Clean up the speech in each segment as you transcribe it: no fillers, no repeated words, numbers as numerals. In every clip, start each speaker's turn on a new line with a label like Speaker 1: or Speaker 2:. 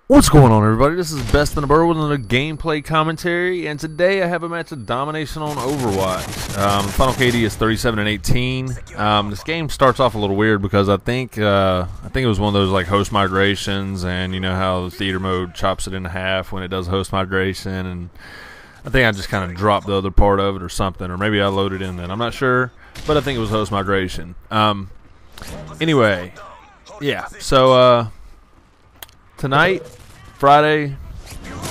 Speaker 1: What's going on, everybody? This is Best in the Borough with another gameplay commentary, and today I have a match of Domination on Overwatch. The final KD is 37 and 18. This game starts off a little weird because I think it was one of those like host migrations, and you know how the theater mode chops it in half when it does host migration, and I think I just kind of dropped the other part of it or something, or maybe I loaded in then. I'm not sure, but I think it was host migration. Anyway, yeah. So tonight, Friday,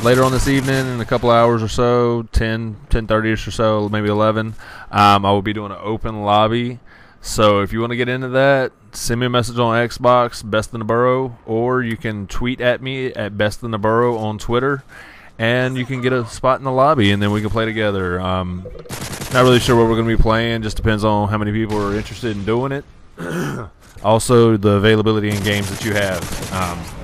Speaker 1: later on this evening, in a couple hours or so, 10:30ish or so, maybe 11, I will be doing an open lobby. So if you want to get into that, send me a message on Xbox, Best in the Borough, or you can tweet at me at Best in the Borough on Twitter, and you can get a spot in the lobby, and then we can play together. Not really sure what we're going to be playing. Just depends on how many people are interested in doing it. Also, the availability in games that you have.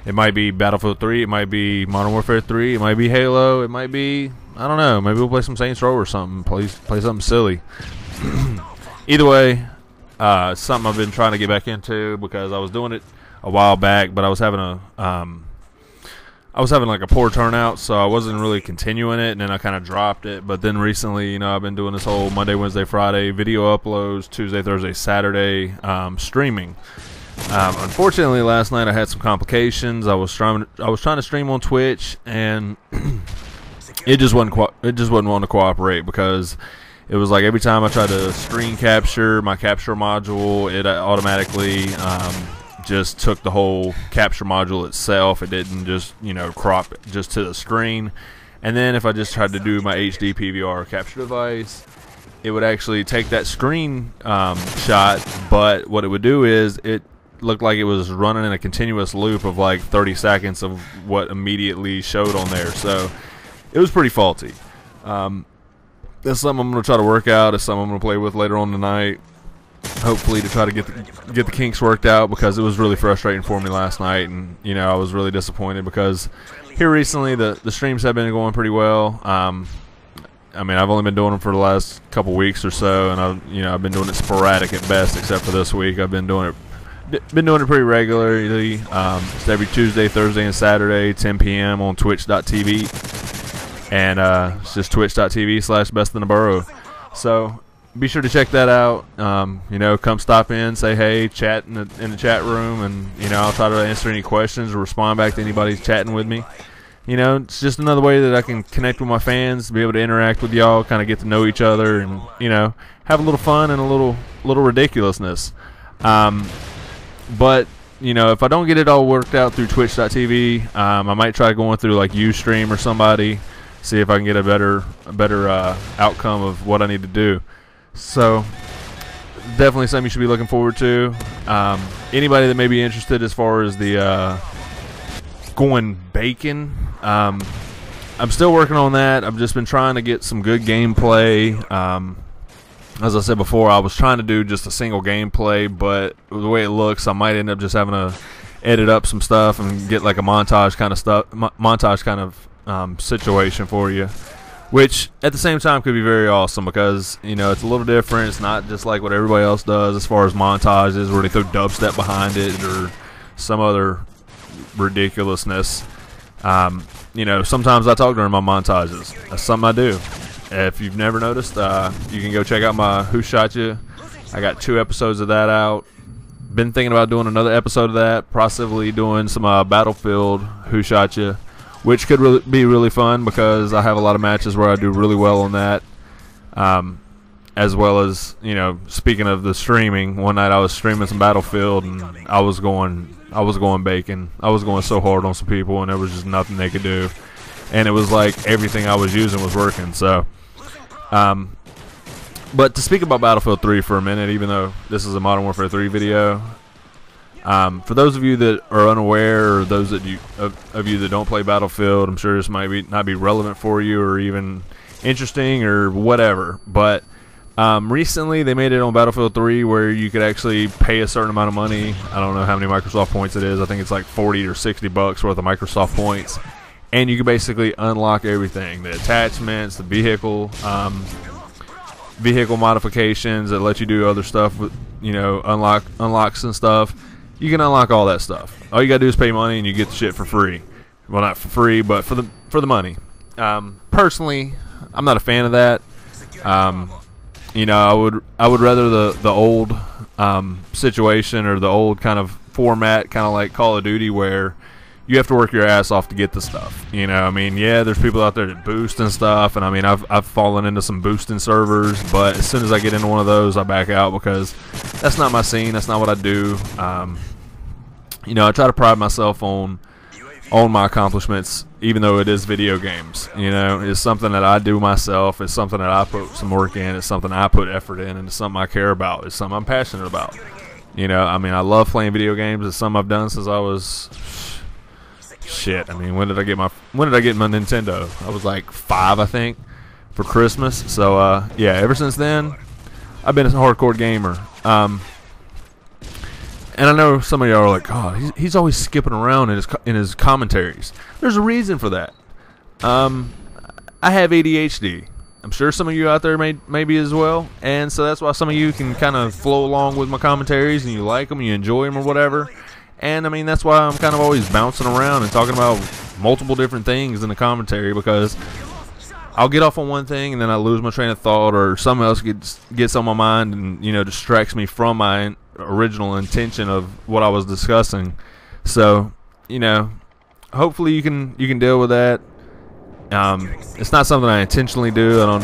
Speaker 1: It might be Battlefield 3, it might be Modern Warfare 3, it might be Halo, it might be, I don't know, maybe we'll play some Saints Row or something, play something silly. Either way, something I've been trying to get back into because I was doing it a while back, but I was having like a poor turnout, so I wasn't really continuing it, and then I kind of dropped it. But then recently, you know, I've been doing this whole Monday, Wednesday, Friday video uploads, Tuesday, Thursday, Saturday streaming. Unfortunately, last night I had some complications. I was trying to stream on Twitch, and it just wasn't wanting to cooperate because it was like every time I tried to screen capture my capture module, it automatically just took the whole capture module itself. It didn't just, you know, crop just to the screen. And then if I just tried to do my HD PVR capture device, it would actually take that screen shot, but what it would do is it looked like it was running in a continuous loop of like 30 seconds of what immediately showed on there. So it was pretty faulty. That's something I'm going to try to work out. It's something I'm going to play with later on tonight, hopefully, to try to get the kinks worked out, because it was really frustrating for me last night, and you know, I was really disappointed because here recently the streams have been going pretty well. I mean, I've only been doing them for the last couple weeks or so, and I've been doing it sporadic at best, except for this week. I've been doing it pretty regularly. It's every Tuesday, Thursday, and Saturday, 10 p.m. on Twitch.tv, and it's just Twitch.tv/bestintheborough. So be sure to check that out. You know, come stop in, say hey, chat in the chat room, and you know, I'll try to answer any questions or respond back to anybody chatting with me. You know, it's just another way that I can connect with my fans, be able to interact with y'all, kind of get to know each other, and you know, have a little fun and a little ridiculousness. But you know, if I don't get it all worked out through Twitch.tv, I might try going through like Ustream or somebody, see if I can get a better outcome of what I need to do. So definitely something you should be looking forward to. Anybody that may be interested as far as the going bacon, I'm still working on that. I've just been trying to get some good gameplay. As I said before, I was trying to do just a single gameplay, but the way it looks, I might end up just having to edit up some stuff and get like a montage kind of situation for you, which at the same time could be very awesome because, you know, it's a little different. It's not just like what everybody else does as far as montages where they throw dubstep behind it or some other ridiculousness. You know, sometimes I talk during my montages. That's something I do. If you've never noticed, you can go check out my Who Shot Ya. I got 2 episodes of that out. Been thinking about doing another episode of that, possibly doing some Battlefield Who Shot Ya, which could be really fun because I have a lot of matches where I do really well on that. As well as, you know, speaking of the streaming, one night I was streaming some Battlefield and I was going bacon. I was going so hard on some people and there was just nothing they could do. And it was like everything I was using was working. So, but to speak about Battlefield 3 for a minute, even though this is a Modern Warfare 3 video, for those of you that are unaware, or those of you that don't play Battlefield, I'm sure this might not be relevant for you or even interesting or whatever. But recently they made it on Battlefield 3 where you could actually pay a certain amount of money. I don't know how many Microsoft points it is. I think it's like 40 or 60 bucks worth of Microsoft points. And you can basically unlock everything: the attachments, the vehicle modifications that let you do other stuff with, you know, unlocks and stuff. You can unlock all that stuff. All you gotta do is pay money and you get the shit for free. Well, not for free, but for the money. Personally, I'm not a fan of that. You know, I would rather the old situation, or the old kind of format, kind of like Call of Duty, where you have to work your ass off to get the stuff. You know, I mean, yeah, there's people out there that boost and stuff, and I mean, I've fallen into some boosting servers, but as soon as I get into one of those, I back out, because that's not my scene. That's not what I do. You know, I try to pride myself on my accomplishments, even though it is video games. You know, it's something that I do myself. It's something that I put some work in. It's something I put effort in, and it's something I care about. It's something I'm passionate about. You know, I mean, I love playing video games. It's something I've done since I was shit. I mean, when did I get my Nintendo? I was like 5, I think, for Christmas. So yeah, ever since then, I've been a hardcore gamer. And I know some of y'all are like, oh, he's always skipping around in his commentaries. There's a reason for that. I have ADHD. I'm sure some of you out there may be as well. And so that's why some of you can kind of flow along with my commentaries, and you like them, you enjoy them, or whatever. And I mean, that's why I'm kind of always bouncing around and talking about multiple different things in the commentary, because I'll get off on one thing and then I lose my train of thought, or something else gets on my mind and, you know, distracts me from my original intention of what I was discussing. So, you know, hopefully you can deal with that. It's not something I intentionally do. I don't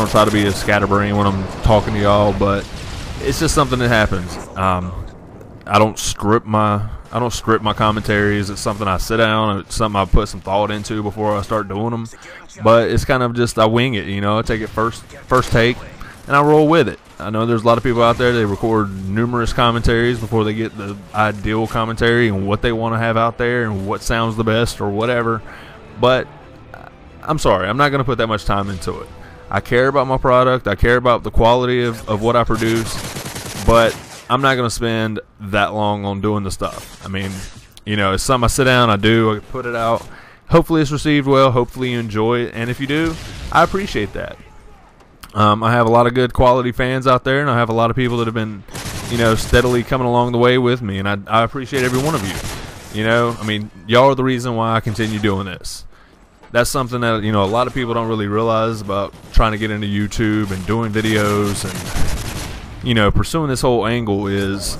Speaker 1: try to be a scatterbrain when I'm talking to y'all, but it's just something that happens. I don't script my commentaries. It's something I sit down. It's something I put some thought into before I start doing them. But it's kind of just, I wing it, you know. I take it first take, and I roll with it. I know there's a lot of people out there, they record numerous commentaries before they get the ideal commentary and what they want to have out there and what sounds the best or whatever. But I'm sorry, I'm not going to put that much time into it. I care about my product. I care about the quality of what I produce. But I'm not going to spend that long on doing the stuff. I mean, you know, it's something I sit down, I do, I put it out. Hopefully it's received well. Hopefully you enjoy it. And if you do, I appreciate that. I have a lot of good quality fans out there, and I have a lot of people that have been, you know, steadily coming along the way with me, and I appreciate every one of you. You know, I mean, y'all are the reason why I continue doing this. That's something that, you know, a lot of people don't really realize about trying to get into YouTube and doing videos and, you know, pursuing this whole angle is,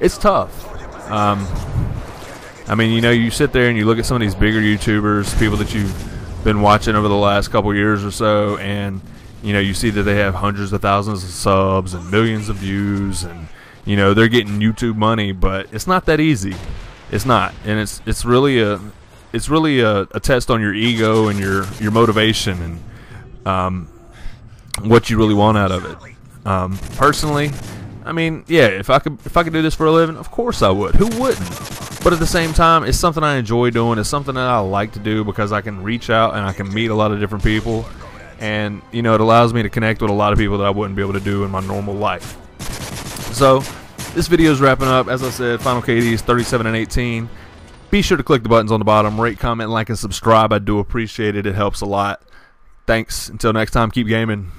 Speaker 1: it's tough. I mean, you know, you sit there and you look at some of these bigger YouTubers, people that you've been watching over the last couple years or so, and you know, you see that they have hundreds of thousands of subs and millions of views, and you know, they're getting YouTube money, but it's not that easy. It's not, and it's really a test on your ego and your motivation and what you really want out of it. Personally, I mean, yeah, if I could do this for a living, of course I would. Who wouldn't? But at the same time, it's something I enjoy doing. It's something that I like to do because I can reach out and I can meet a lot of different people. And, you know, it allows me to connect with a lot of people that I wouldn't be able to do in my normal life. So, this video is wrapping up. As I said, Final KD is 37 and 18. Be sure to click the buttons on the bottom. Rate, comment, like, and subscribe. I do appreciate it. It helps a lot. Thanks. Until next time, keep gaming.